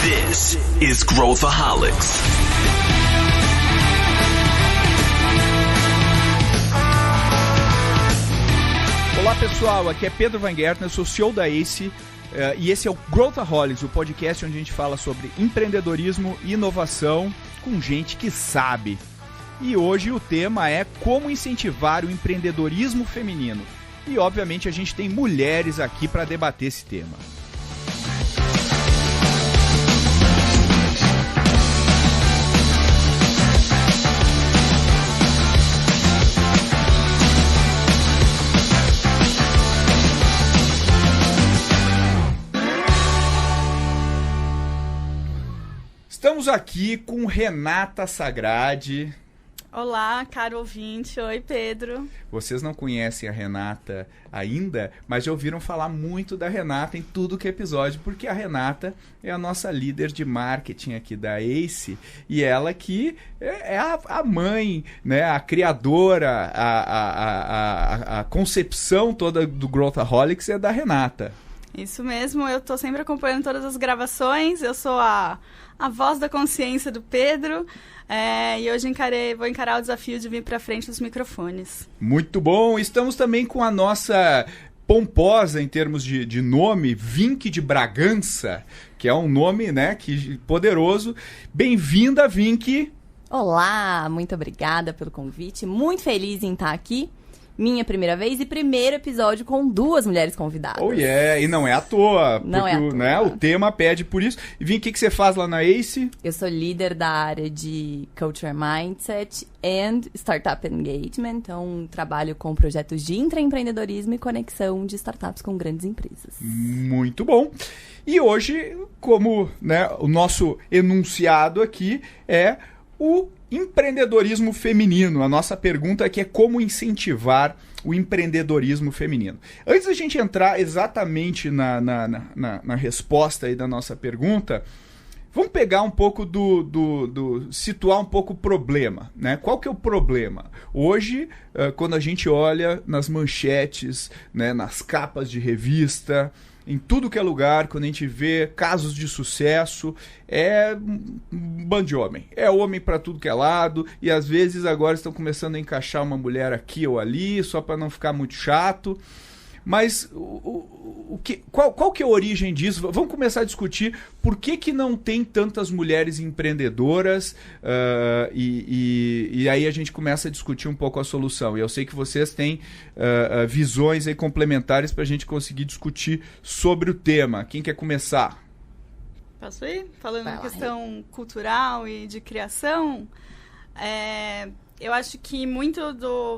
This is Growthaholics. Olá pessoal, aqui é Pedro Van Gertner, sou CEO da ACE e esse é o Growthaholics, o podcast onde a gente fala sobre empreendedorismo e inovação com gente que sabe. E hoje o tema é como incentivar o empreendedorismo feminino. E obviamente a gente tem mulheres aqui para debater esse tema. Estamos aqui com Renata Sagrade. Olá, caro ouvinte. Oi, Pedro. Vocês não conhecem a Renata ainda, mas já ouviram falar muito da Renata em tudo que é episódio, porque a Renata é a nossa líder de marketing aqui da ACE e ela que é a mãe, né, a criadora, a concepção toda do Growthaholics é da Renata. Isso mesmo, eu tô sempre acompanhando todas as gravações, eu sou a voz da consciência do Pedro, e hoje vou encarar o desafio de vir para frente dos microfones. Muito bom, estamos também com a nossa pomposa em termos de nome, Vinky de Bragança, que é um nome, né, poderoso. Bem-vinda, Vinky! Olá, muito obrigada pelo convite, muito feliz em estar aqui. Minha primeira vez e primeiro episódio com 2 mulheres convidadas. Oh, yeah. E não é à toa. Não porque é à toa. Né, o tema pede por isso. E Vim, o que você faz lá na ACE? Eu sou líder da área de Culture Mindset and Startup Engagement. Então, trabalho com projetos de intraempreendedorismo e conexão de startups com grandes empresas. Muito bom. E hoje, como, né, o nosso enunciado aqui é o empreendedorismo feminino. A nossa pergunta aqui é como incentivar o empreendedorismo feminino. Antes da gente entrar exatamente na resposta aí da nossa pergunta, vamos pegar um pouco situar um pouco o problema, né? Qual que é o problema? Hoje, quando a gente olha nas manchetes, né, nas capas de revista, em tudo que é lugar, quando a gente vê casos de sucesso, é um bando de homem. É homem para tudo que é lado, e às vezes agora estão começando a encaixar uma mulher aqui ou ali, só para não ficar muito chato. Mas qual que é a origem disso? Vamos começar a discutir por que não tem tantas mulheres empreendedoras, e aí a gente começa a discutir um pouco a solução. E eu sei que vocês têm visões aí complementares para a gente conseguir discutir sobre o tema. Quem quer começar? Posso ir? Falando em questão cultural e de criação, eu acho que muito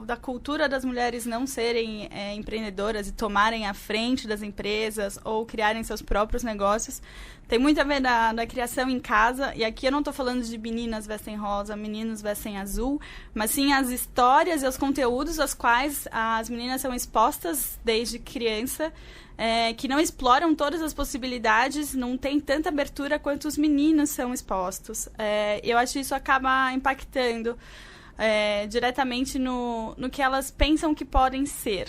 da cultura das mulheres não serem empreendedoras e tomarem a frente das empresas ou criarem seus próprios negócios tem muito a ver da criação em casa. E aqui eu não estou falando de meninas vestem rosa, meninos vestem azul, mas sim as histórias e os conteúdos aos quais as meninas são expostas desde criança, que não exploram todas as possibilidades, não tem tanta abertura quanto os meninos são expostos. Eu acho que isso acaba impactando diretamente no que elas pensam que podem ser.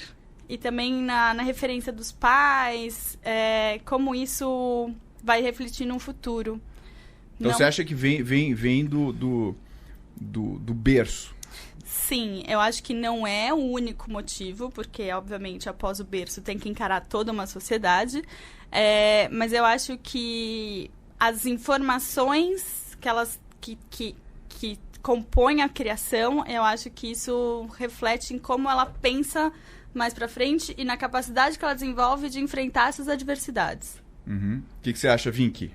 E também na referência dos pais, como isso vai refletir no futuro. Então você acha que vem do berço? Sim, eu acho que não é o único motivo, porque, obviamente, após o berço tem que encarar toda uma sociedade. Mas eu acho que as informações que compõe a criação, eu acho que isso reflete em como ela pensa mais pra frente e na capacidade que ela desenvolve de enfrentar essas adversidades. Uhum. O que você acha, Vinky?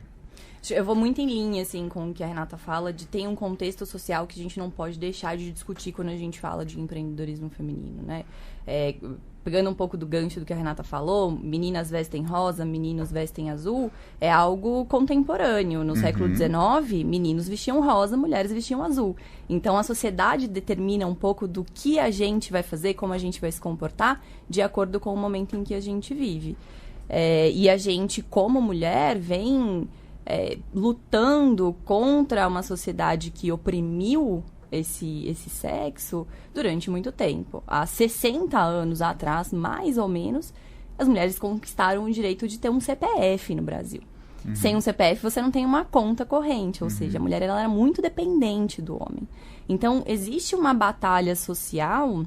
Eu vou muito em linha, assim, com o que a Renata fala, de ter um contexto social que a gente não pode deixar de discutir quando a gente fala de empreendedorismo feminino, né? Pegando um pouco do gancho do que a Renata falou, meninas vestem rosa, meninos vestem azul, é algo contemporâneo. No século XIX, meninos vestiam rosa, mulheres vestiam azul. Então, a sociedade determina um pouco do que a gente vai fazer, como a gente vai se comportar, de acordo com o momento em que a gente vive. E a gente, como mulher, vem lutando contra uma sociedade que oprimiu esse sexo durante muito tempo. Há 60 anos atrás, mais ou menos, as mulheres conquistaram o direito de ter um CPF no Brasil. Sem um CPF, você não tem uma conta corrente. Ou seja, a mulher ela era muito dependente do homem. Então, existe uma batalha social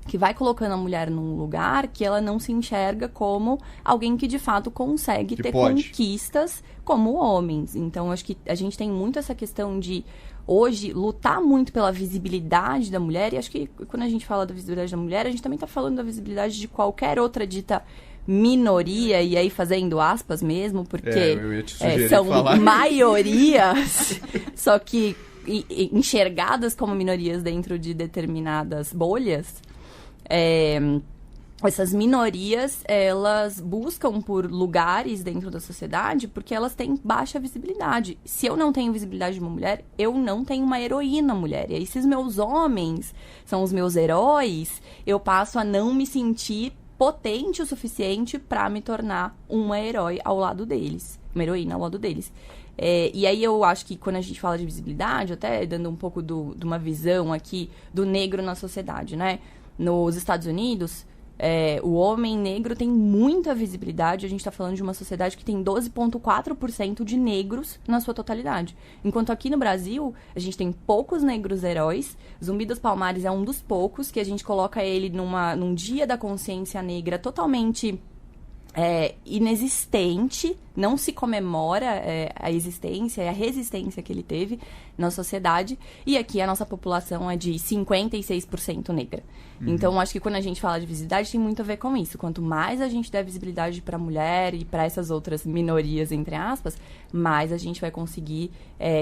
que vai colocando a mulher num lugar que ela não se enxerga como alguém que, de fato, consegue ter conquistas como homens. Então, acho que a gente tem muito essa questão de, hoje, lutar muito pela visibilidade da mulher. E acho que, quando a gente fala da visibilidade da mulher, a gente também está falando da visibilidade de qualquer outra dita minoria, e aí fazendo aspas mesmo, porque são maiorias, só que enxergadas como minorias dentro de determinadas bolhas. Essas minorias, elas buscam por lugares dentro da sociedade porque elas têm baixa visibilidade. Se eu não tenho visibilidade de uma mulher, eu não tenho uma heroína mulher. E aí, se os meus homens são os meus heróis, eu passo a não me sentir potente o suficiente para me tornar uma herói ao lado deles. Uma heroína ao lado deles. E aí eu acho que quando a gente fala de visibilidade, até dando um pouco de uma visão aqui do negro na sociedade, né? Nos Estados Unidos, o homem negro tem muita visibilidade. A gente está falando de uma sociedade que tem 12,4% de negros na sua totalidade. Enquanto aqui no Brasil, a gente tem poucos negros heróis. Zumbi dos Palmares é um dos poucos, que a gente coloca ele num dia da consciência negra totalmente inexistente. Não se comemora a existência e a resistência que ele teve na sociedade. E aqui a nossa população é de 56% negra. Então, acho que quando a gente fala de visibilidade, tem muito a ver com isso. Quanto mais a gente der visibilidade para a mulher e para essas outras minorias, entre aspas, mais a gente vai conseguir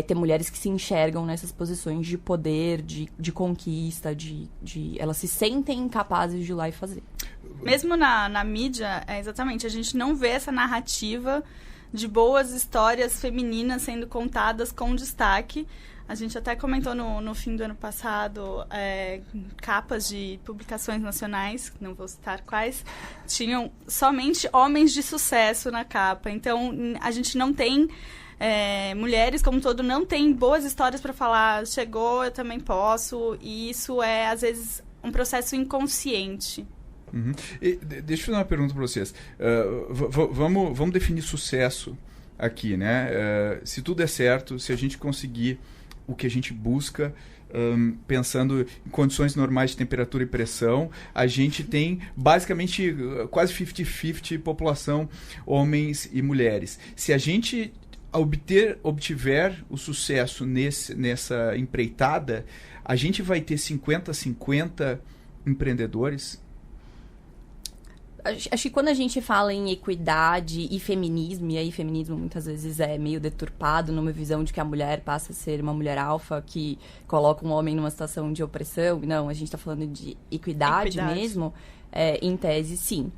ter mulheres que se enxergam nessas posições de poder, de conquista, elas se sentem capazes de ir lá e fazer. Mesmo na mídia, exatamente, a gente não vê essa narrativa de boas histórias femininas sendo contadas com destaque. A gente até comentou no fim do ano passado, capas de publicações nacionais, não vou citar quais, tinham somente homens de sucesso na capa. Então, a gente não tem... mulheres, como um todo, não tem boas histórias para falar, chegou, eu também posso, e isso é, às vezes, um processo inconsciente. Deixa eu fazer uma pergunta para vocês. Vamos definir sucesso aqui, né? Se tudo é certo, se a gente conseguir o que a gente busca, pensando em condições normais de temperatura e pressão, a gente tem basicamente quase 50-50 população homens e mulheres. Se a gente obtiver o sucesso nessa empreitada, a gente vai ter 50-50 empreendedores? Acho que quando a gente fala em equidade e feminismo, e aí feminismo muitas vezes é meio deturpado numa visão de que a mulher passa a ser uma mulher alfa que coloca um homem numa situação de opressão. Não, a gente está falando de equidade mesmo. Em tese, sim.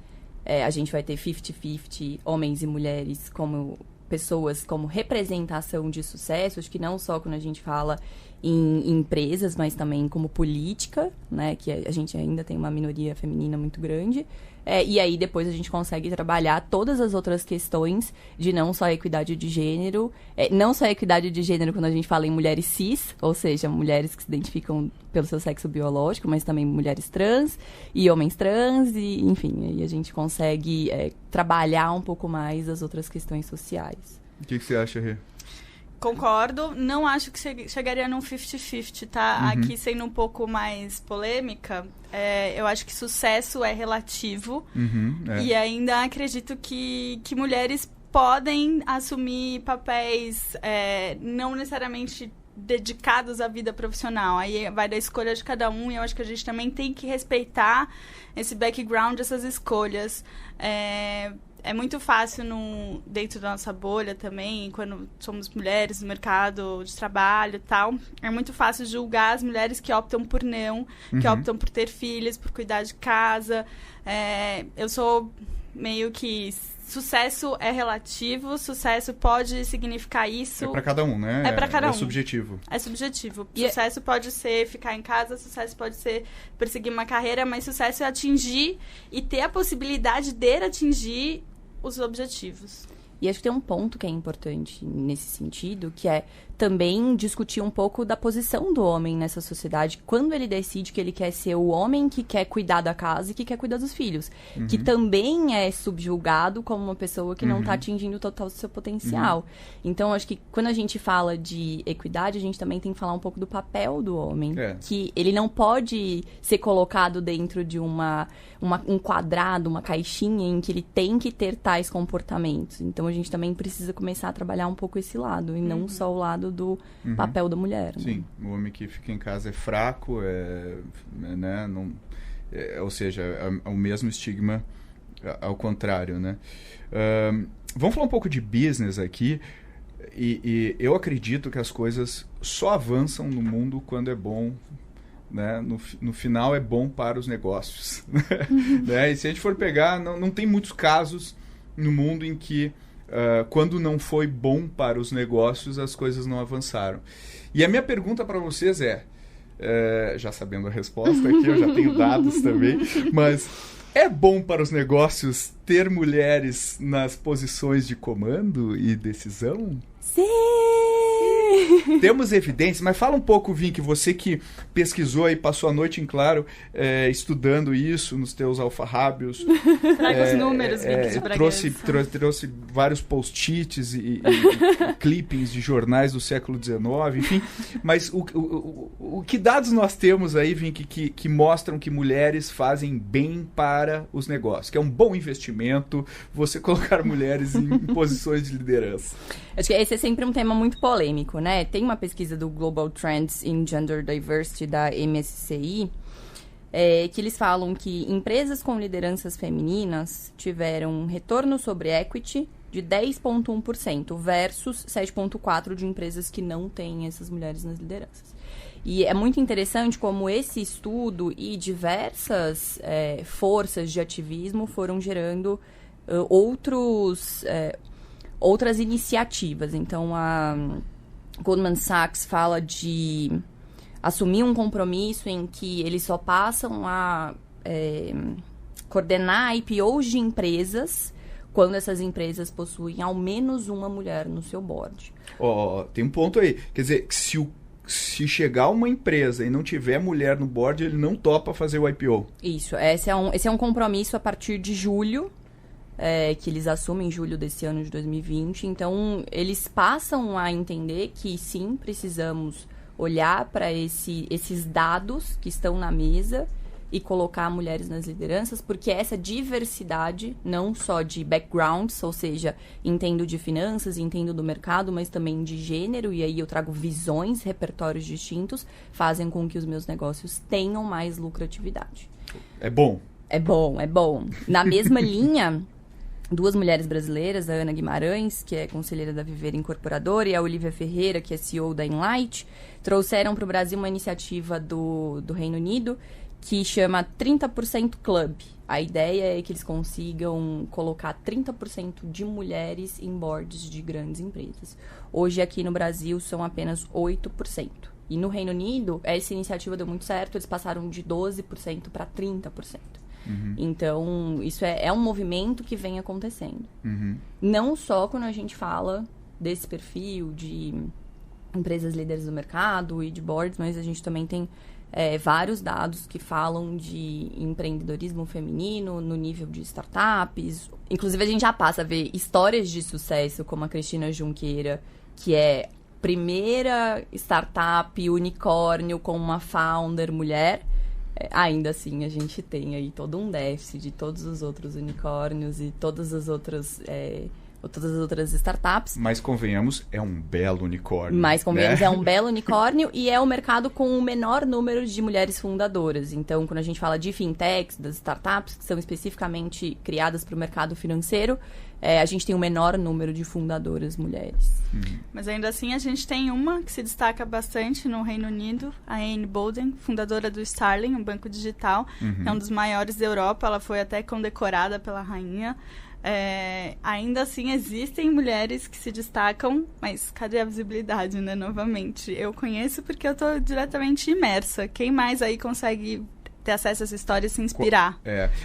A gente vai ter 50-50 homens e mulheres como pessoas, como representação de sucesso. Acho que não só quando a gente fala em empresas, mas também como política, né? Que a gente ainda tem uma minoria feminina muito grande. E aí depois a gente consegue trabalhar todas as outras questões de não só a equidade de gênero, não só a equidade de gênero quando a gente fala em mulheres cis, ou seja, mulheres que se identificam pelo seu sexo biológico, mas também mulheres trans e homens trans, e enfim, aí a gente consegue trabalhar um pouco mais as outras questões sociais. O que você acha, Rê? Concordo, não acho que chegaria num 50-50, tá? Aqui sendo um pouco mais polêmica, eu acho que sucesso é relativo e ainda acredito que mulheres podem assumir papéis não necessariamente dedicados à vida profissional. Aí vai da escolha de cada um e eu acho que a gente também tem que respeitar esse background, essas escolhas. É muito fácil dentro da nossa bolha também, quando somos mulheres no mercado de trabalho e tal, é muito fácil julgar as mulheres que optam por não, que optam por ter filhos, por cuidar de casa. Eu sou meio que... Sucesso é relativo, sucesso pode significar isso... É pra cada um, né? É pra cada um. É subjetivo. É subjetivo. Sucesso pode ser ficar em casa, sucesso pode ser perseguir uma carreira, mas sucesso é atingir e ter a possibilidade de atingir os objetivos. E acho que tem um ponto que é importante nesse sentido, que é também discutir um pouco da posição do homem nessa sociedade, quando ele decide que ele quer ser o homem que quer cuidar da casa e que quer cuidar dos filhos. Que também é subjugado como uma pessoa que não está atingindo o total do seu potencial. Então, acho que quando a gente fala de equidade, a gente também tem que falar um pouco do papel do homem. Que ele não pode ser colocado dentro de um quadrado, uma caixinha em que ele tem que ter tais comportamentos. Então, a gente também precisa começar a trabalhar um pouco esse lado, e não só o lado do papel da mulher. Sim, né? o homem que fica em casa é fraco, né? Ou seja, é o mesmo estigma ao contrário, né? Vamos falar um pouco de business aqui, e eu acredito que as coisas só avançam no mundo quando é bom, né? No final é bom para os negócios. Né? E se a gente for pegar, não tem muitos casos no mundo em que quando não foi bom para os negócios, as coisas não avançaram. E a minha pergunta para vocês já sabendo a resposta aqui, eu já tenho dados também, mas é bom para os negócios ter mulheres nas posições de comando e decisão? Sim! Temos evidência, mas fala um pouco, Vink, você que pesquisou e passou a noite em claro estudando isso nos teus alfarrábios. Traga os números, Vink de Bragança. Trouxe vários post-its e clippings de jornais do século XIX, enfim. Mas o que dados nós temos aí, Vink, que mostram que mulheres fazem bem para os negócios? Que é um bom investimento você colocar mulheres em posições de liderança. Acho que esse é sempre um tema muito polêmico, né? Tem uma pesquisa do Global Trends in Gender Diversity da MSCI, que eles falam que empresas com lideranças femininas tiveram um retorno sobre equity de 10,1% versus 7,4% de empresas que não têm essas mulheres nas lideranças. E é muito interessante como esse estudo e diversas forças de ativismo foram gerando outras iniciativas. Então, a Goldman Sachs fala de assumir um compromisso em que eles só passam a coordenar IPOs de empresas quando essas empresas possuem ao menos uma mulher no seu board. Tem um ponto aí. Quer dizer, se chegar uma empresa e não tiver mulher no board, ele não topa fazer o IPO. Isso. Esse é um compromisso a partir de julho, que eles assumem em julho desse ano de 2020. Então, eles passam a entender que, sim, precisamos olhar para esses dados que estão na mesa e colocar mulheres nas lideranças, porque essa diversidade, não só de backgrounds, ou seja, entendo de finanças, entendo do mercado, mas também de gênero, e aí eu trago visões, repertórios distintos, fazem com que os meus negócios tenham mais lucratividade. É bom. É bom, é bom. Na mesma linha, duas mulheres brasileiras, a Ana Guimarães, que é conselheira da Viver Incorporadora, e a Olivia Ferreira, que é CEO da Enlight, trouxeram para o Brasil uma iniciativa do Reino Unido que chama 30% Club. A ideia é que eles consigam colocar 30% de mulheres em boards de grandes empresas. Hoje, aqui no Brasil, são apenas 8%. E no Reino Unido, essa iniciativa deu muito certo, eles passaram de 12% para 30%. Então, isso é um movimento que vem acontecendo. Não só quando a gente fala desse perfil de empresas líderes do mercado e de boards, mas a gente também tem vários dados que falam de empreendedorismo feminino no nível de startups. Inclusive, a gente já passa a ver histórias de sucesso, como a Cristina Junqueira, que é primeira startup unicórnio com uma founder mulher. Ainda assim, a gente tem aí todo um déficit de todos os outros unicórnios e todas as outras startups. Mas convenhamos, é um belo unicórnio. É um belo unicórnio e é o mercado com o menor número de mulheres fundadoras. Então, quando a gente fala de fintechs, das startups, que são especificamente criadas para o mercado financeiro, a gente tem o menor número de fundadoras mulheres. Mas ainda assim, a gente tem uma que se destaca bastante no Reino Unido, a Anne Boden, fundadora do Starling, um banco digital. É um dos maiores da Europa, ela foi até condecorada pela rainha. Ainda assim, existem mulheres que se destacam, mas cadê a visibilidade, né? Novamente, eu conheço porque eu estou diretamente imersa. Quem mais aí consegue ter acesso a essa história e se inspirar?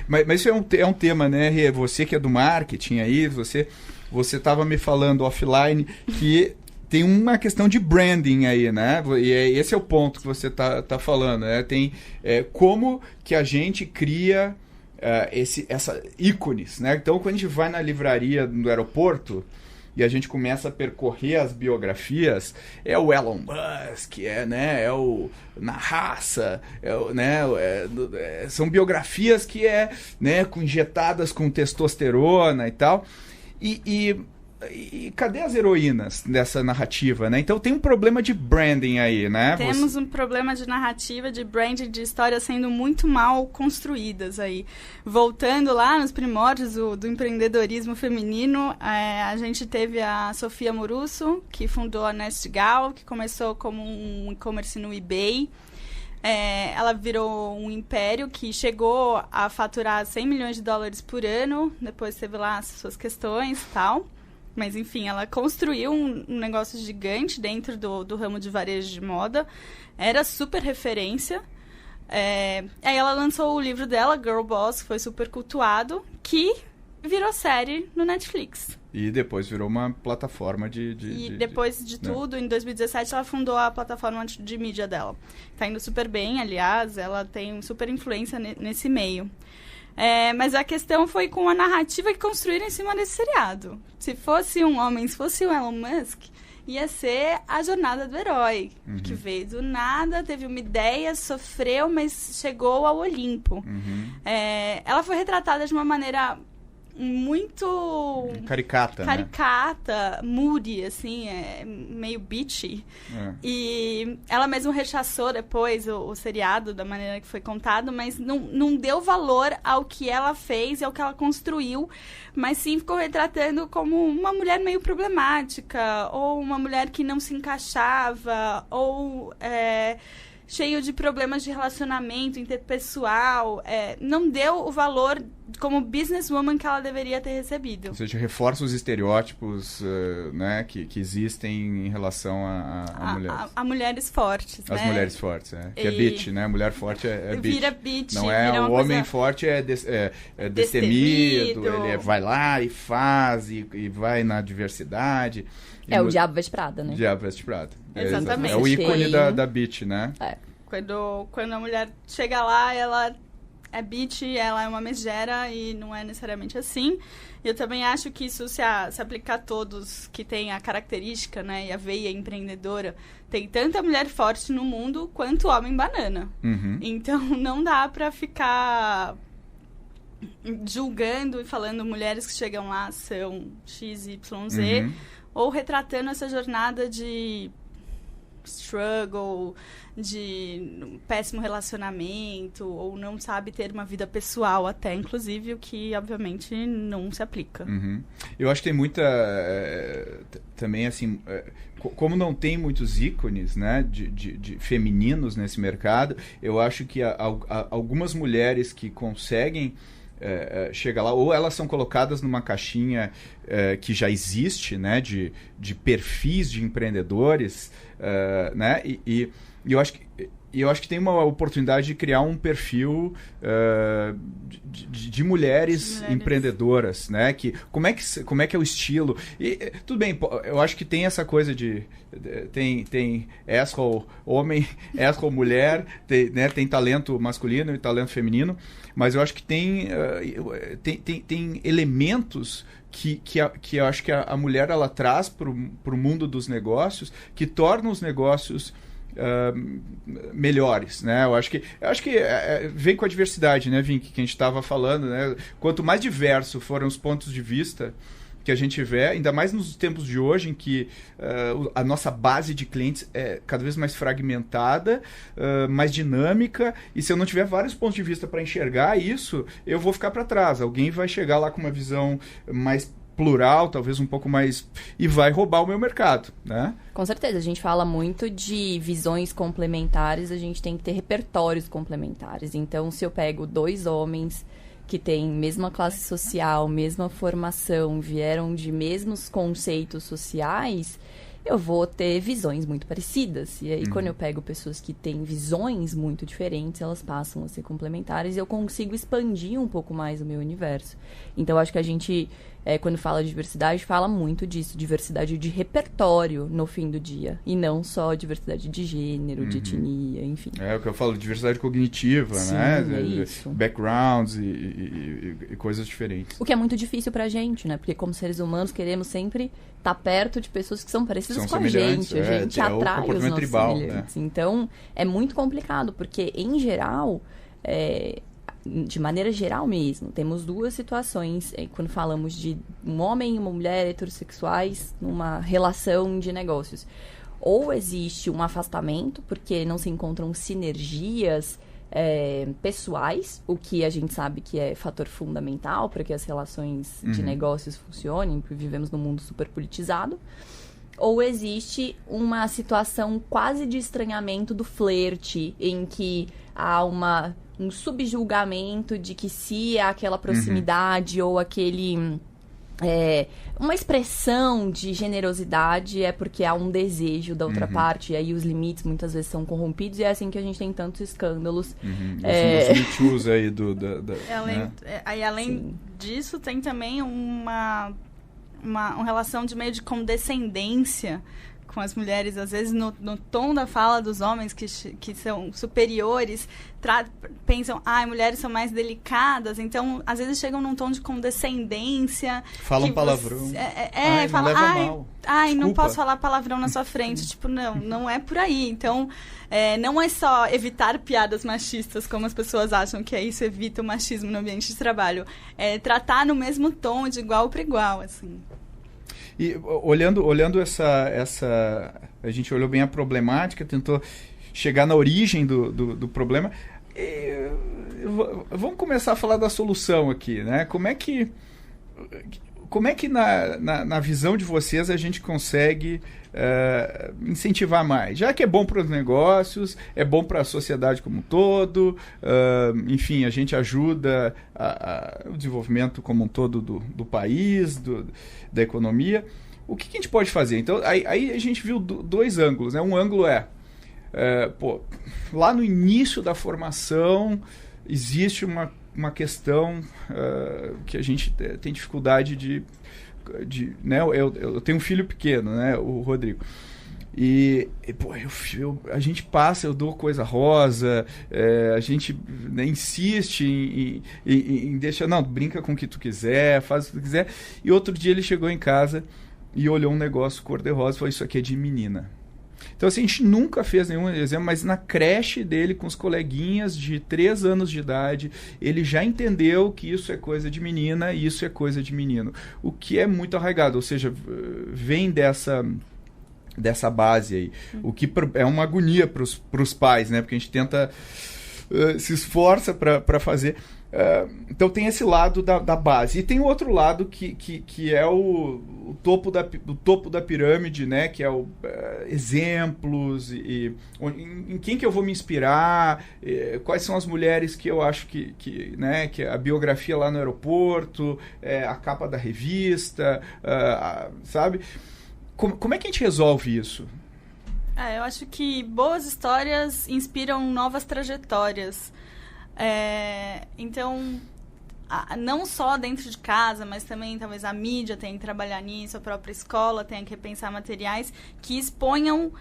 Mas isso é um tema, né, Rê? Você que é do marketing aí, você você estava me falando offline que tem uma questão de branding aí, né? E esse é o ponto que você tá falando, né? Tem como que a gente cria essa ícones, né? Então, quando a gente vai na livraria do aeroporto e a gente começa a percorrer as biografias, é o Elon Musk, é o Na Raça, são biografias que injetadas com testosterona e tal. E cadê as heroínas dessa narrativa, né? Então tem um problema de branding aí, né? Temos um problema de narrativa, de branding, de histórias sendo muito mal construídas aí. Voltando lá nos primórdios do empreendedorismo feminino, a gente teve a Sofia Morusso, que fundou a Nestgal, que começou como um e-commerce no eBay. Ela virou um império que chegou a faturar $100 milhões por ano, depois teve lá as suas questões e tal. Mas, enfim, ela construiu um negócio gigante dentro do ramo de varejo de moda. Era super referência. Aí ela lançou o livro dela, Girl Boss, que foi super cultuado, que virou série no Netflix. E depois virou uma plataforma depois de tudo, em 2017, ela fundou a plataforma de mídia dela. Tá indo super bem, aliás, ela tem super influência nesse meio. Mas a questão foi com a narrativa que construíram em cima desse seriado. Se fosse um homem, se fosse o Elon Musk, ia ser a jornada do herói. Uhum. Que veio do nada, teve uma ideia, sofreu, mas chegou ao Olimpo. Uhum. Ela foi retratada de uma maneira muito... caricata, moody, assim, meio bitchy. E ela mesma rechaçou depois o seriado, da maneira que foi contado, mas não deu valor ao que ela fez e ao que ela construiu, mas sim ficou retratando como uma mulher meio problemática, ou uma mulher que não se encaixava, ou... cheio de problemas de relacionamento interpessoal, não deu o valor como businesswoman que ela deveria ter recebido. Ou seja, reforça os estereótipos que existem em relação a mulheres. A mulheres fortes, As mulheres fortes, que é bitch, né? Mulher forte é bitch. Vira bitch. Não o homem forte é destemido, ele vai lá e faz, e vai na diversidade. O Diabo Veste Prada, né? O Diabo Veste Prada. Exatamente. É o ícone da bitch, né? Quando a mulher chega lá, ela é bitch, ela é uma megera e não é necessariamente assim. Eu também acho que isso se aplicar a todos que têm a característica, né, e a veia empreendedora. Tem tanta mulher forte no mundo quanto homem banana. Uhum. Então não dá pra ficar julgando e falando mulheres que chegam lá são X, Y, Z, uhum. ou retratando essa jornada de struggle, de péssimo relacionamento, ou não sabe ter uma vida pessoal até, inclusive, o que, obviamente, não se aplica. Uhum. Eu acho que tem muita... também, assim... como não tem muitos ícones, né, de femininos nesse mercado, eu acho que algumas mulheres que conseguem chega lá, ou elas são colocadas numa caixinha que já existe, né, de perfis de empreendedores, né, e eu acho que tem uma oportunidade de criar um perfil de mulheres empreendedoras, né? Como é que é o estilo? E tudo bem, eu acho que tem essa coisa de tem asshole homem, asshole mulher, tem talento masculino e talento feminino, mas eu acho que tem elementos que eu acho que a mulher ela traz para o mundo dos negócios, que tornam os negócios melhores, né? Eu acho que vem com a diversidade, né, Vink, que a gente estava falando, né? Quanto mais diverso forem os pontos de vista que a gente vê, ainda mais nos tempos de hoje, em que a nossa base de clientes é cada vez mais fragmentada, mais dinâmica, e se eu não tiver vários pontos de vista para enxergar isso, eu vou ficar para trás. Alguém vai chegar lá com uma visão mais plural, talvez um pouco mais, e vai roubar o meu mercado, né? Com certeza, a gente fala muito de visões complementares, a gente tem que ter repertórios complementares. Então, se eu pego 2 homens que têm mesma classe social, mesma formação, vieram de mesmos conceitos sociais, eu vou ter visões muito parecidas. E aí, quando eu pego pessoas que têm visões muito diferentes, elas passam a ser complementares e eu consigo expandir um pouco mais o meu universo. Então, acho que a gente, quando fala de diversidade, fala muito disso, diversidade de repertório no fim do dia. E não só diversidade de gênero, de etnia, enfim. É o que eu falo, diversidade cognitiva, Sim, né? é isso. Backgrounds e coisas diferentes. O que é muito difícil pra gente, né? Porque como seres humanos queremos sempre estar perto de pessoas que são parecidas com a gente. A gente atrai os nossos semelhantes. Né? Então, é muito complicado, porque em geral, de maneira geral mesmo, temos duas situações quando falamos de um homem e uma mulher heterossexuais numa relação de negócios. Ou existe um afastamento, porque não se encontram sinergias pessoais, o que a gente sabe que é fator fundamental para que as relações de negócios funcionem, porque vivemos num mundo super politizado. Ou existe uma situação quase de estranhamento do flerte, em que há um subjulgamento de que se aquela proximidade ou aquele... uma expressão de generosidade é porque há um desejo da outra parte, e aí os limites muitas vezes são corrompidos, e é assim que a gente tem tantos escândalos. Os Me Toos aí além disso, tem também uma relação de meio de condescendência com as mulheres, às vezes no tom da fala dos homens que são superiores, pensam, mulheres são mais delicadas, então às vezes chegam num tom de condescendência. Falam palavrão. Fala, mal. Não posso falar palavrão na sua frente. Tipo, não é por aí. Então, não é só evitar piadas machistas, como as pessoas acham que isso evita o machismo no ambiente de trabalho. É tratar no mesmo tom, de igual para igual, assim. E olhando essa... A gente olhou bem a problemática, tentou chegar na origem do problema. Vamos começar a falar da solução aqui, né? Como é que na visão de vocês a gente consegue incentivar mais? Já que é bom para os negócios, é bom para a sociedade como um todo, enfim, a gente ajuda o desenvolvimento como um todo do país, da economia. O que a gente pode fazer? Então, aí a gente viu dois ângulos, né? Um ângulo lá no início da formação existe uma questão que a gente tem dificuldade de né? Eu tenho um filho pequeno, né? O Rodrigo. E a gente passa, eu dou coisa rosa, a gente insiste em deixar, não, brinca com o que tu quiser, faz o que tu quiser. E outro dia ele chegou em casa e olhou um negócio cor-de-rosa e falou, isso aqui é de menina. Então, assim, a gente nunca fez nenhum exemplo, mas na creche dele, com os coleguinhas de 3 anos de idade, ele já entendeu que isso é coisa de menina e isso é coisa de menino. O que é muito arraigado, ou seja, vem dessa base aí. O que é uma agonia para os pais, né? Porque a gente tenta, se esforça para fazer. Então tem esse lado da base. E tem o outro lado que é o topo da pirâmide, né? Que é exemplos em quem que eu vou me inspirar, quais são as mulheres que eu acho né, que a biografia lá no aeroporto, a capa da revista, sabe? Como é que a gente resolve isso? Eu acho que boas histórias inspiram novas trajetórias. Então, não só dentro de casa, mas também talvez a mídia tenha que trabalhar nisso, a própria escola tenha que repensar materiais que exponham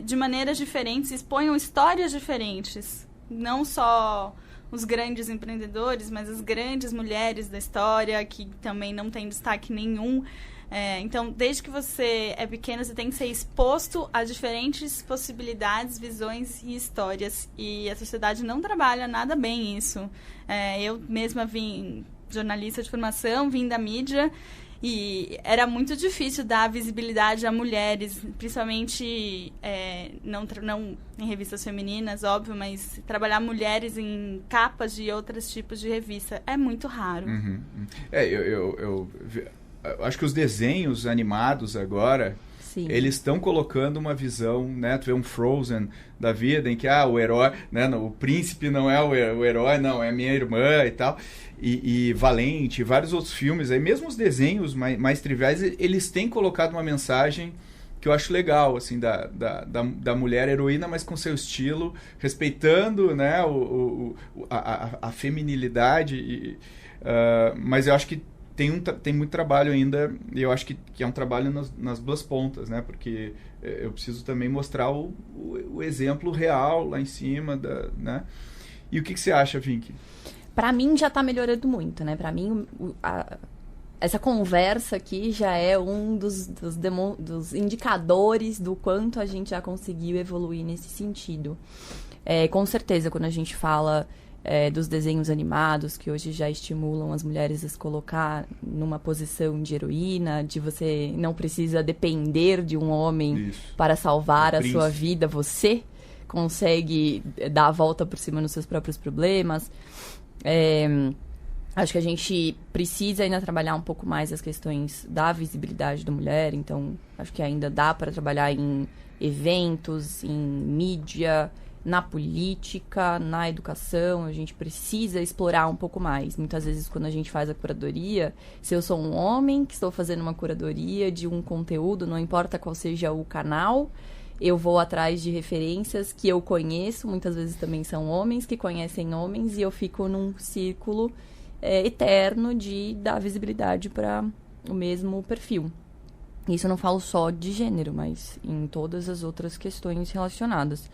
de maneiras diferentes, exponham histórias diferentes. Não só os grandes empreendedores, mas as grandes mulheres da história, que também não tem destaque nenhum. Então, desde que você é pequeno, você tem que ser exposto a diferentes possibilidades, visões e histórias. E a sociedade não trabalha nada bem isso. Eu mesma vim jornalista de formação, vim da mídia, e era muito difícil dar visibilidade a mulheres, principalmente não em revistas femininas, óbvio, mas trabalhar mulheres em capas de outros tipos de revista é muito raro. Eu acho que os desenhos animados agora, sim, eles estão colocando uma visão, né? Tu vê um Frozen da vida em que o herói, né? O príncipe não é o herói, não, é minha irmã e tal. E Valente, vários outros filmes, aí mesmo os desenhos mais triviais, eles têm colocado uma mensagem que eu acho legal, assim, da mulher heroína, mas com seu estilo, respeitando, né, a feminilidade, mas eu acho que tem muito trabalho ainda, e eu acho que é um trabalho nas duas pontas, né, porque eu preciso também mostrar o exemplo real lá em cima, né. E o que você acha, Vinky? Pra mim já tá melhorando muito, né? Pra mim, essa conversa aqui já é um dos indicadores do quanto a gente já conseguiu evoluir nesse sentido. Com certeza, quando a gente fala dos desenhos animados, que hoje já estimulam as mulheres a se colocar numa posição de heroína, de você não precisa depender de um homem para salvar a sua vida, você consegue dar a volta por cima nos seus próprios problemas. Acho que a gente precisa ainda trabalhar um pouco mais as questões da visibilidade da mulher, então acho que ainda dá para trabalhar em eventos, em mídia, na política, na educação. A gente precisa explorar um pouco mais. Muitas vezes, quando a gente faz a curadoria, se eu sou um homem que estou fazendo uma curadoria de um conteúdo, não importa qual seja o canal, eu vou atrás de referências que eu conheço, muitas vezes também são homens que conhecem homens, e eu fico num círculo eterno de dar visibilidade para o mesmo perfil. Isso eu não falo só de gênero, mas em todas as outras questões relacionadas.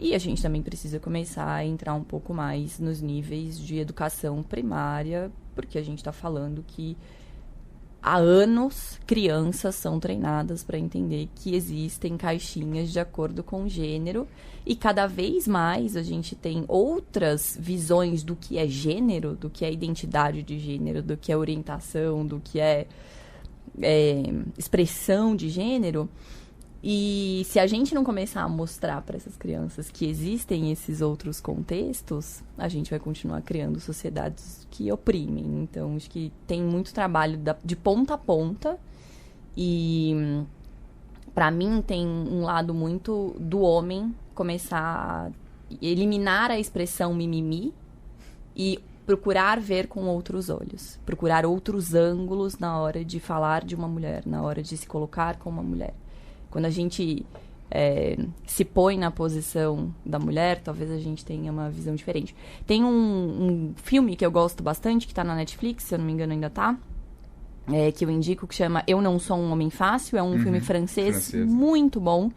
E a gente também precisa começar a entrar um pouco mais nos níveis de educação primária, porque a gente está falando que há anos, crianças são treinadas para entender que existem caixinhas de acordo com gênero, e cada vez mais a gente tem outras visões do que é gênero, do que é identidade de gênero, do que é orientação, do que é expressão de gênero. E se a gente não começar a mostrar para essas crianças que existem esses outros contextos, a gente vai continuar criando sociedades que oprimem. Então, acho que tem muito trabalho de ponta a ponta. E, para mim, tem um lado muito do homem começar a eliminar a expressão mimimi e procurar ver com outros olhos. Procurar outros ângulos na hora de falar de uma mulher, na hora de se colocar como uma mulher. Quando a gente se põe na posição da mulher, talvez a gente tenha uma visão diferente. Tem um filme que eu gosto bastante, que está na Netflix, se eu não me engano ainda está, que eu indico, que chama Eu Não Sou um Homem Fácil. É um filme francês muito bom,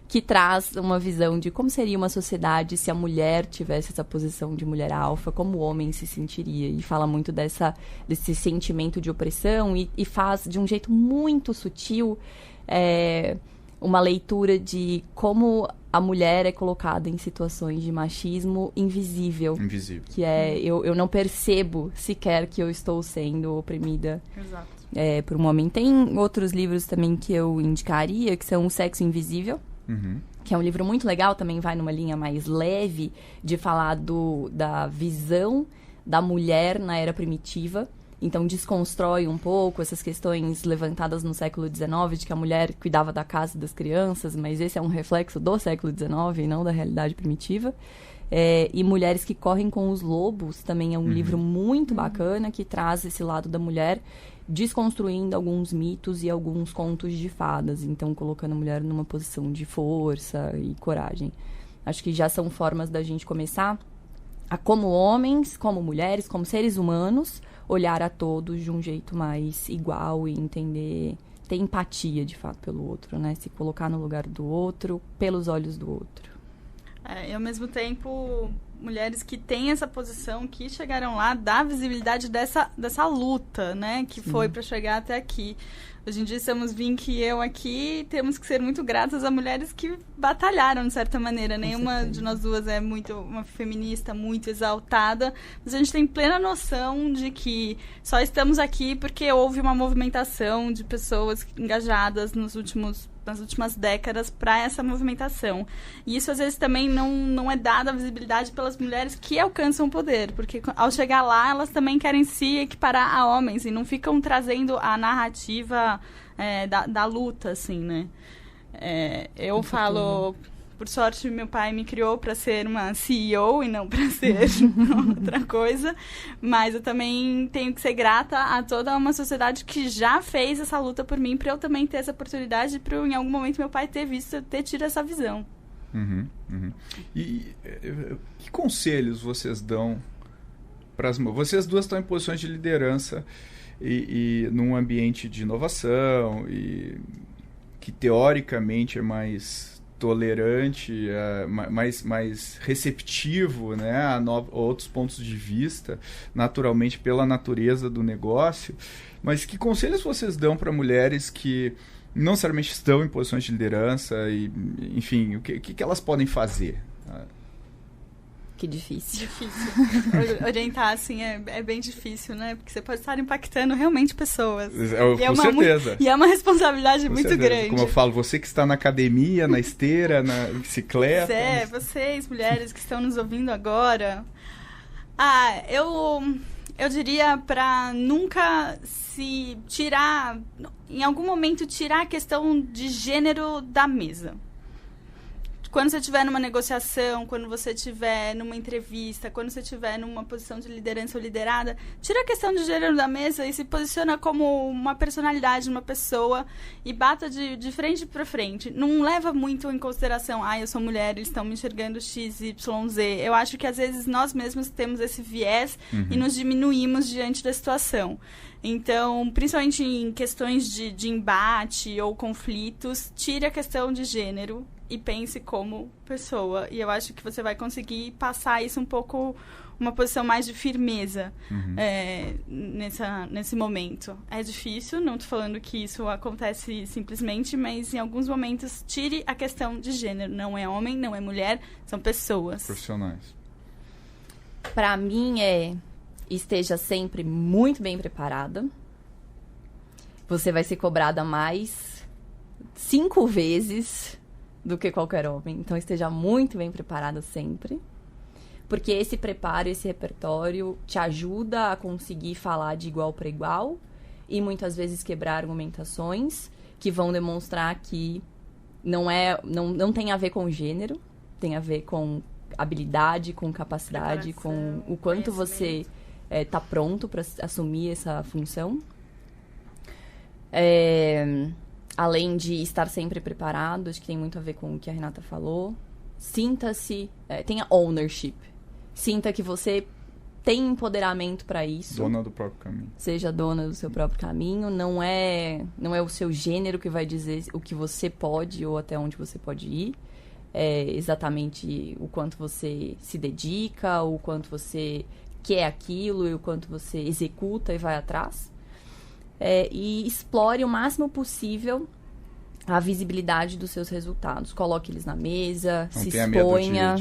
que traz uma visão de como seria uma sociedade se a mulher tivesse essa posição de mulher alfa, como o homem se sentiria. E fala muito desse sentimento de opressão e faz de um jeito muito sutil uma leitura de como a mulher é colocada em situações de machismo invisível. Que eu não percebo sequer que eu estou sendo oprimida. Exato. Por um homem. Tem outros livros também que eu indicaria, que são O Sexo Invisível, que é um livro muito legal, também vai numa linha mais leve de falar da visão da mulher na era primitiva. Então, desconstrói um pouco essas questões levantadas no século XIX, de que a mulher cuidava da casa e das crianças, mas esse é um reflexo do século XIX e não da realidade primitiva. E Mulheres que Correm com os Lobos também é um livro muito bacana, que traz esse lado da mulher, desconstruindo alguns mitos e alguns contos de fadas. Então, colocando a mulher numa posição de força e coragem. Acho que já são formas da gente começar a, como homens, como mulheres, como seres humanos, olhar a todos de um jeito mais igual e entender, ter empatia, de fato, pelo outro, né? Se colocar no lugar do outro, pelos olhos do outro. E, ao mesmo tempo, mulheres que têm essa posição, que chegaram lá, dá visibilidade dessa luta, né? Que foi para chegar até aqui. Hoje em dia, estamos Vinky e eu aqui, temos que ser muito gratas a mulheres que batalharam, de certa maneira. Nenhuma de nós duas é uma feminista muito exaltada, mas a gente tem plena noção de que só estamos aqui porque houve uma movimentação de pessoas engajadas nas últimas décadas para essa movimentação. E isso, às vezes, também não é dada a visibilidade pelas mulheres que alcançam o poder, porque ao chegar lá, elas também querem se equiparar a homens e não ficam trazendo a narrativa da luta, assim, né? Eu falo, por sorte, meu pai me criou para ser uma CEO e não para ser outra coisa. Mas eu também tenho que ser grata a toda uma sociedade que já fez essa luta por mim, para eu também ter essa oportunidade, para em algum momento meu pai ter tido essa visão. E que conselhos vocês dão para as... Vocês duas estão em posições de liderança e num ambiente de inovação e que teoricamente é mais tolerante, mais receptivo, né, a outros pontos de vista, naturalmente pela natureza do negócio. Mas que conselhos vocês dão para mulheres que não necessariamente estão em posições de liderança e, enfim, o que elas podem fazer? Que difícil. Orientar, assim, é bem difícil, né? Porque você pode estar impactando realmente pessoas. Com certeza. E é uma responsabilidade com muito certeza. grande. Como eu falo, você que está na academia, na esteira, na bicicleta... Vocês, mulheres que estão nos ouvindo agora... Eu diria para nunca se tirar... Em algum momento, tirar a questão de gênero da mesa. Quando você estiver numa negociação, quando você estiver numa entrevista, quando você estiver numa posição de liderança ou liderada, tira a questão de gênero da mesa e se posiciona como uma personalidade, uma pessoa e bata de frente para frente. Não leva muito em consideração, eu sou mulher, eles estão me enxergando X, Y, Z. Eu acho que às vezes nós mesmos temos esse viés e nos diminuímos diante da situação. Então, principalmente em questões de embate ou conflitos, tire a questão de gênero e pense como pessoa. E eu acho que você vai conseguir passar isso um pouco, uma posição mais de firmeza nesse momento. É difícil, não estou falando que isso acontece simplesmente, mas em alguns momentos tire a questão de gênero. Não é homem, não é mulher, são pessoas. Profissionais. Para mim esteja sempre muito bem preparada. Você vai ser cobrada mais 5 vezes do que qualquer homem. Então, esteja muito bem preparada sempre. Porque esse preparo, esse repertório te ajuda a conseguir falar de igual para igual e muitas vezes quebrar argumentações que vão demonstrar que não tem a ver com gênero, tem a ver com habilidade, com capacidade, com o quanto você está pronto para assumir essa função. Além de estar sempre preparado, acho que tem muito a ver com o que a Renata falou. Sinta-se, tenha ownership. Sinta que você tem empoderamento para isso. Dona do próprio caminho. Seja dona do seu próprio caminho. Não é o seu gênero que vai dizer o que você pode ou até onde você pode ir. É exatamente o quanto você se dedica, o quanto você quer aquilo e o quanto você executa e vai atrás. E explore o máximo possível a visibilidade dos seus resultados. Coloque eles na mesa, se exponha.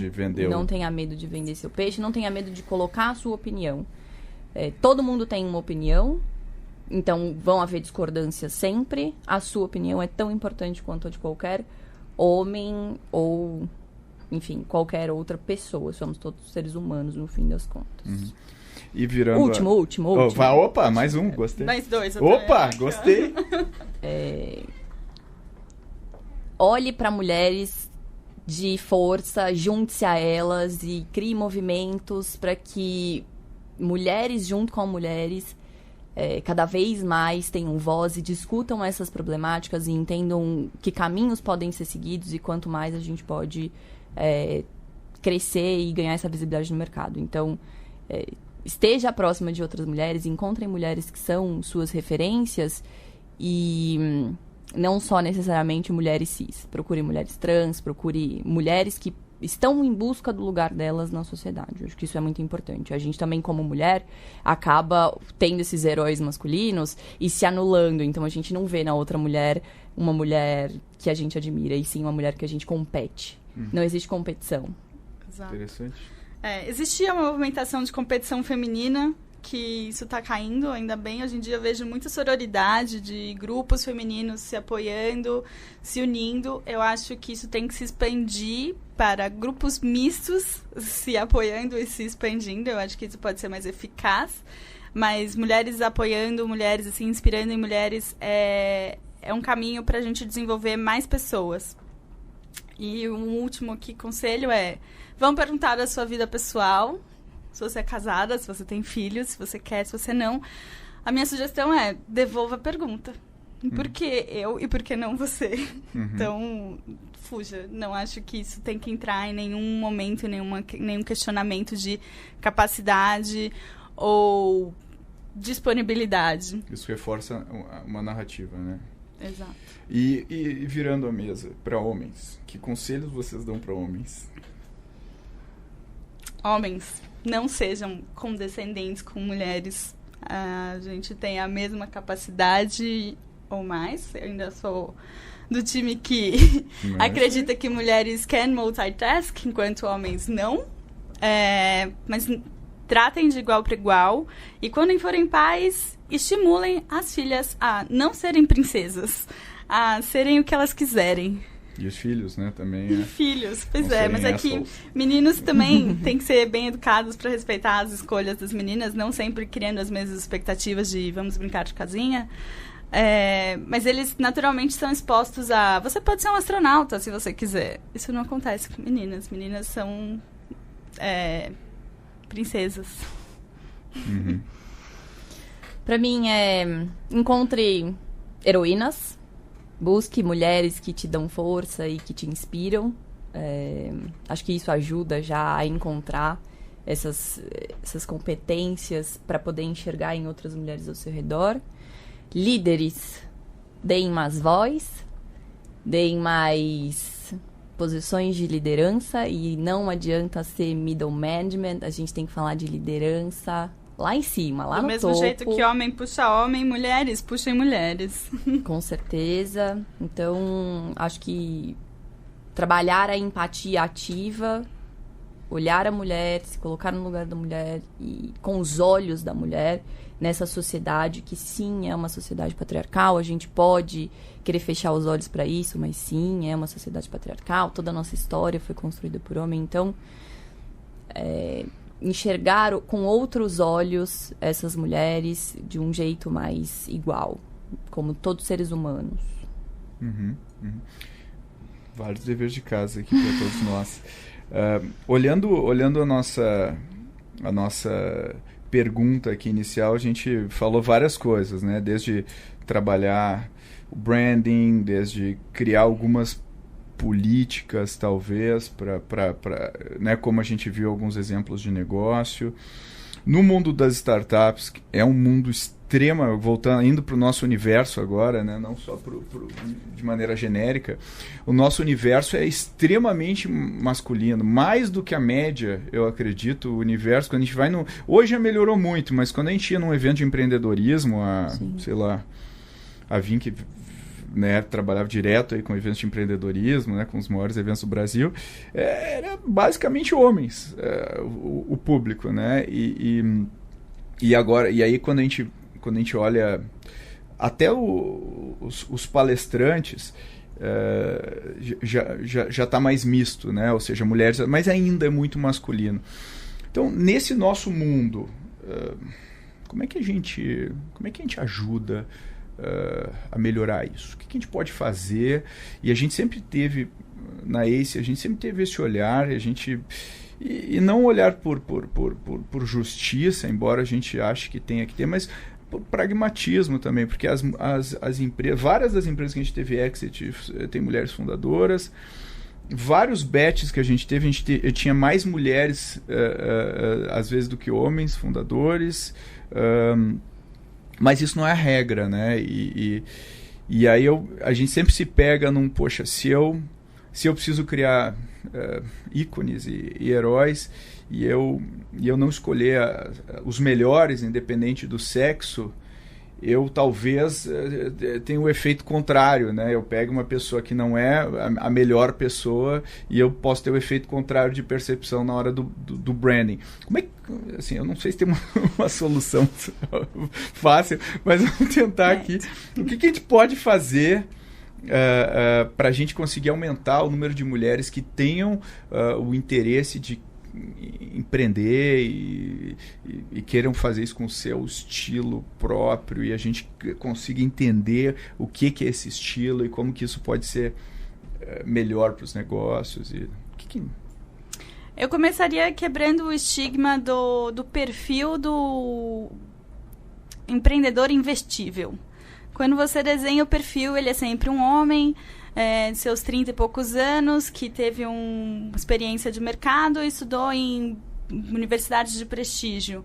Não tenha medo de vender seu peixe, não tenha medo de colocar a sua opinião. Todo mundo tem uma opinião, então vão haver discordâncias sempre. A sua opinião é tão importante quanto a de qualquer homem ou, enfim, qualquer outra pessoa. Somos todos seres humanos, no fim das contas. E virando... Último. Opa, mais um, gostei. Mais 2. Opa, gostei. Olhe para mulheres de força, junte-se a elas e crie movimentos para que mulheres junto com mulheres cada vez mais tenham voz e discutam essas problemáticas e entendam que caminhos podem ser seguidos e quanto mais a gente pode crescer e ganhar essa visibilidade no mercado. Então, esteja próxima de outras mulheres, encontrem mulheres que são suas referências e não só necessariamente mulheres cis. Procure mulheres trans, procure mulheres que estão em busca do lugar delas na sociedade. Eu acho que isso é muito importante. A gente também, como mulher, acaba tendo esses heróis masculinos e se anulando. Então, a gente não vê na outra mulher uma mulher que a gente admira, e sim uma mulher que a gente compete. Não existe competição. Exato. Interessante. Existia uma movimentação de competição feminina, que isso está caindo, ainda bem. Hoje em dia eu vejo muita sororidade de grupos femininos se apoiando, se unindo. Eu acho que isso tem que se expandir para grupos mistos se apoiando e se expandindo. Eu acho que isso pode ser mais eficaz. Mas mulheres apoiando mulheres, assim, inspirando em mulheres, é um caminho para a gente desenvolver mais pessoas. E um último aqui conselho é, vão perguntar da sua vida pessoal, se você é casada, se você tem filhos, se você quer, se você não. A minha sugestão é, devolva a pergunta. Por que eu e por que não você? Então, fuja. Não acho que isso tem que entrar em nenhum momento, nenhum questionamento de capacidade ou disponibilidade. Isso reforça uma narrativa, né? Exato. E virando a mesa para homens, que conselhos vocês dão para homens? Homens, não sejam condescendentes com mulheres. A gente tem a mesma capacidade ou mais. Eu ainda sou do time que acredita que mulheres can multitask, enquanto homens não. Mas tratem de igual para igual. E quando forem pais, estimulem as filhas a não serem princesas, a serem o que elas quiserem. E os filhos, né, também. E filhos, pois é. Mas aqui, meninos também têm que ser bem educados para respeitar as escolhas das meninas, não sempre criando as mesmas expectativas de vamos brincar de casinha. Mas eles naturalmente são expostos a... Você pode ser um astronauta se você quiser. Isso não acontece com meninas. Meninas são princesas. Pra mim, encontre heroínas. Busque mulheres que te dão força e que te inspiram. Acho que isso ajuda já a encontrar essas competências para poder enxergar em outras mulheres ao seu redor. Líderes, deem mais voz, deem mais posições de liderança, e não adianta ser middle management, a gente tem que falar de liderança lá em cima, lá no topo. Do mesmo jeito que homem puxa homem, mulheres puxem mulheres. Com certeza. Então, acho que trabalhar a empatia ativa, olhar a mulher, se colocar no lugar da mulher e com os olhos da mulher nessa sociedade que sim é uma sociedade patriarcal. A gente pode querer fechar os olhos para isso, mas sim é uma sociedade patriarcal. Toda a nossa história foi construída por homem. Então, enxergar com outros olhos essas mulheres de um jeito mais igual, como todos seres humanos. Vários deveres de casa aqui para todos nós. Olhando a nossa pergunta aqui inicial, a gente falou várias coisas, né? Desde trabalhar o branding, desde criar algumas políticas, talvez, né, como a gente viu alguns exemplos de negócio. No mundo das startups, é um mundo indo para o nosso universo agora, né, não só de maneira genérica, o nosso universo é extremamente masculino, mais do que a média, eu acredito. O universo, quando a gente vai hoje já melhorou muito, mas quando a gente ia num evento de empreendedorismo, a Vink, né, trabalhava direto aí com eventos de empreendedorismo, né, com os maiores eventos do Brasil, era basicamente homens, o público, né, e agora, e aí quando a gente olha até os palestrantes, já está mais misto, né, ou seja, mulheres, mas ainda é muito masculino. Então, nesse nosso mundo, como é que a gente ajuda a melhorar isso? O que a gente pode fazer? E a gente sempre teve, na ACE, a gente sempre teve esse olhar, e não olhar por justiça, embora a gente ache que tenha que ter, mas por pragmatismo também, porque as empresas, várias das empresas que a gente teve exit, tem mulheres fundadoras. Vários bets que a gente teve, tinha mais mulheres às vezes do que homens fundadores, mas isso não é a regra, né? E aí a gente sempre se pega num, poxa, se eu preciso criar ícones e heróis, e eu não escolher os melhores, independente do sexo, eu talvez tenha o efeito contrário, né? Eu pego uma pessoa que não é a melhor pessoa e eu posso ter o efeito contrário de percepção na hora do branding. Como é que, assim, eu não sei se tem uma solução fácil, mas vamos tentar aqui. O que a gente pode fazer para a gente conseguir aumentar o número de mulheres que tenham o interesse de empreender e queiram fazer isso com o seu estilo próprio, e a gente consiga entender o que é esse estilo e como que isso pode ser melhor para os negócios? E Eu começaria quebrando o estigma do perfil do empreendedor investível. Quando você desenha o perfil, ele é sempre um homem de seus 30 e poucos anos, que teve uma experiência de mercado e estudou em universidades de prestígio.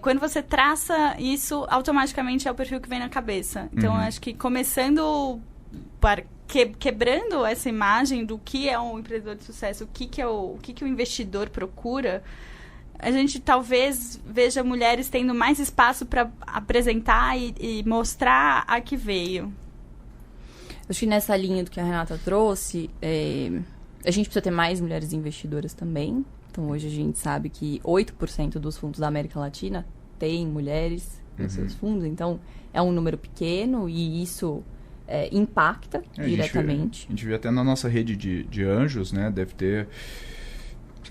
Quando você traça isso, automaticamente é o perfil que vem na cabeça. Então, eu acho que começando quebrando essa imagem do que é um empreendedor de sucesso, o que o investidor procura, a gente talvez veja mulheres tendo mais espaço para apresentar e mostrar a que veio. Acho que nessa linha do que a Renata trouxe, a gente precisa ter mais mulheres investidoras também. Então, hoje a gente sabe que 8% dos fundos da América Latina tem mulheres nos seus fundos. Então, é um número pequeno e isso impacta diretamente. A gente vê até na nossa rede de anjos, né? Deve ter...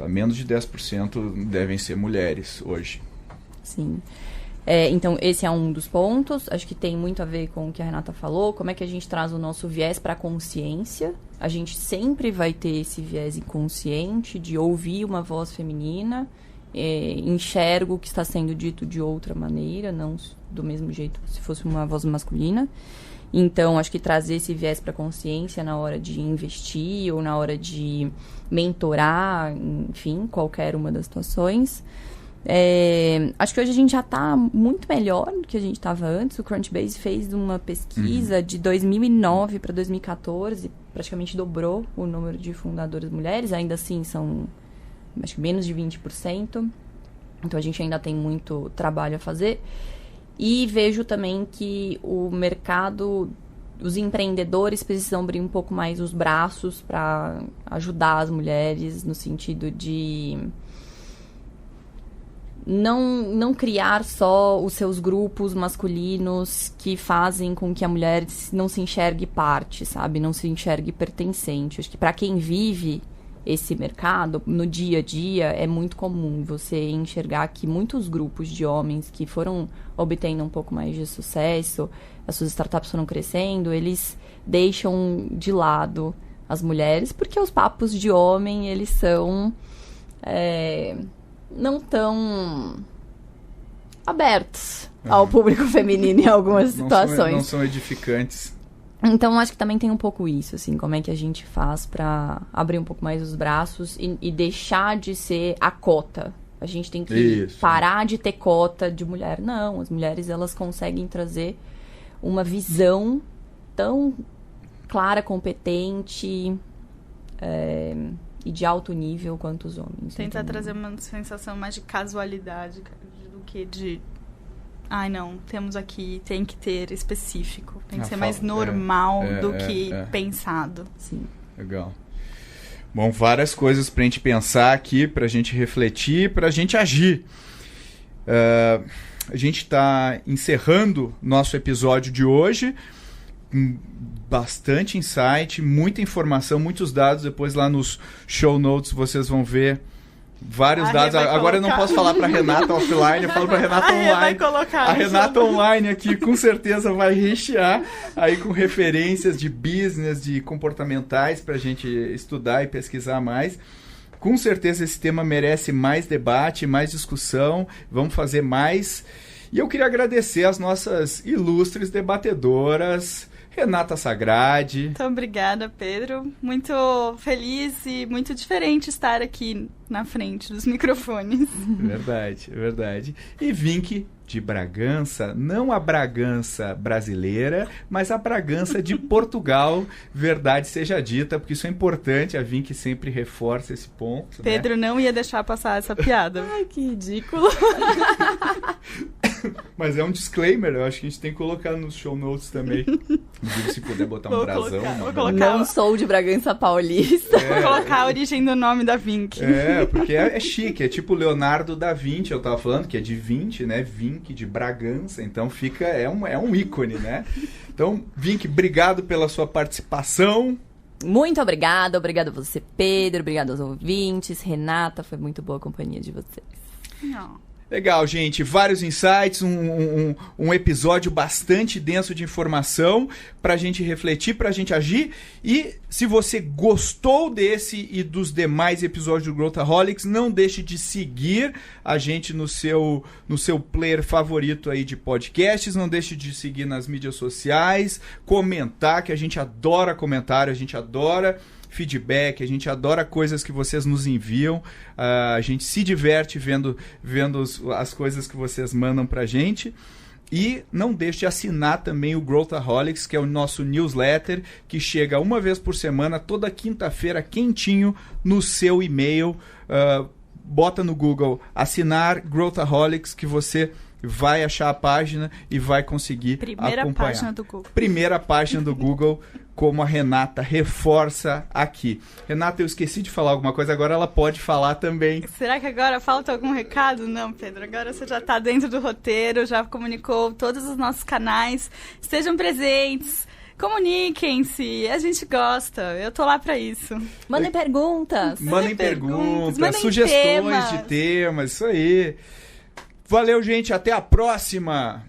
menos de 10% devem ser mulheres hoje. Sim. Então, esse é um dos pontos. Acho que tem muito a ver com o que a Renata falou. Como é que a gente traz o nosso viés para a consciência? A gente sempre vai ter esse viés inconsciente de ouvir uma voz feminina, enxergo o que está sendo dito de outra maneira, não do mesmo jeito se fosse uma voz masculina. Então, acho que trazer esse viés para a consciência na hora de investir ou na hora de mentorar, enfim, qualquer uma das situações. Acho que hoje a gente já está muito melhor do que a gente estava antes. O Crunchbase fez uma pesquisa de 2009 para 2014, praticamente dobrou o número de fundadoras mulheres. Ainda assim, são acho que menos de 20%. Então, a gente ainda tem muito trabalho a fazer. E vejo também que o mercado, os empreendedores precisam abrir um pouco mais os braços para ajudar as mulheres no sentido de não criar só os seus grupos masculinos que fazem com que a mulher não se enxergue parte, sabe? Não se enxergue pertencente. Acho que para quem vive esse mercado, no dia a dia, é muito comum você enxergar que muitos grupos de homens que foram obtendo um pouco mais de sucesso, as suas startups foram crescendo, eles deixam de lado as mulheres, porque os papos de homem, eles são não tão abertos ao público feminino em algumas situações. Não são edificantes. Então, acho que também tem um pouco isso, assim, como é que a gente faz pra abrir um pouco mais os braços e deixar de ser a cota. A gente tem que parar de ter cota de mulher. Não, as mulheres, elas conseguem trazer uma visão tão clara, competente e de alto nível quanto os homens. Tentar trazer uma sensação mais de casualidade do que de... Ai, não, temos aqui, tem que ter específico. Tem que ser mais normal do que pensado. Sim. Legal. Bom, várias coisas pra gente pensar aqui, pra gente refletir, pra gente agir. A gente tá encerrando nosso episódio de hoje. Bastante insight, muita informação, muitos dados. Depois lá nos show notes vocês vão ver vários dados. Agora eu não posso falar para Renata offline, eu falo para Renata online. A Renata online aqui com certeza vai rechear aí com referências de business, de comportamentais para a gente estudar e pesquisar mais. Com certeza esse tema merece mais debate, mais discussão. Vamos fazer mais. E eu queria agradecer as nossas ilustres debatedoras, Renata Sagradi. Muito obrigada, Pedro. Muito feliz e muito diferente estar aqui na frente dos microfones. Verdade, verdade. E Vinck de Bragança, não a Bragança brasileira, mas a Bragança de Portugal, verdade seja dita, porque isso é importante, a Vinck sempre reforça esse ponto. Pedro, né? Não ia deixar passar essa piada. Ai, que ridículo. Mas é um disclaimer, eu acho que a gente tem que colocar nos show notes também. Se puder botar um brasão. Vou colocar. Não sou de Bragança Paulista. Vou colocar a origem do nome da Vinck. Porque é chique, é tipo Leonardo da Vinci, eu tava falando, que é de 20, né? Vinck de Bragança, então fica, é um ícone, né? Então, Vinck, obrigado pela sua participação. Muito obrigada a você, Pedro, obrigada aos ouvintes, Renata, foi muito boa a companhia de vocês. Não. Legal, gente. Vários insights, um episódio bastante denso de informação pra gente refletir, pra gente agir. E se você gostou desse e dos demais episódios do Growthaholics, não deixe de seguir a gente no seu player favorito aí de podcasts. Não deixe de seguir nas mídias sociais, comentar, que a gente adora comentário, a gente adora feedback, a gente adora coisas que vocês nos enviam, a gente se diverte vendo as coisas que vocês mandam pra gente. E não deixe de assinar também o Growthaholics, que é o nosso newsletter, que chega uma vez por semana, toda quinta-feira, quentinho, no seu e-mail. Bota no Google, assinar Growthaholics, que você vai achar a página e vai conseguir Primeira acompanhar. página do Google. Primeira página do Google, como a Renata reforça aqui. Renata, eu esqueci de falar alguma coisa, agora ela pode falar também. Será que agora falta algum recado? Não, Pedro, agora você já está dentro do roteiro, já comunicou todos os nossos canais. Estejam presentes, comuniquem-se, a gente gosta, eu tô lá para isso. Mandem perguntas. Mandem perguntas, mandem sugestões temas. de temas, isso aí. Valeu, gente, até a próxima!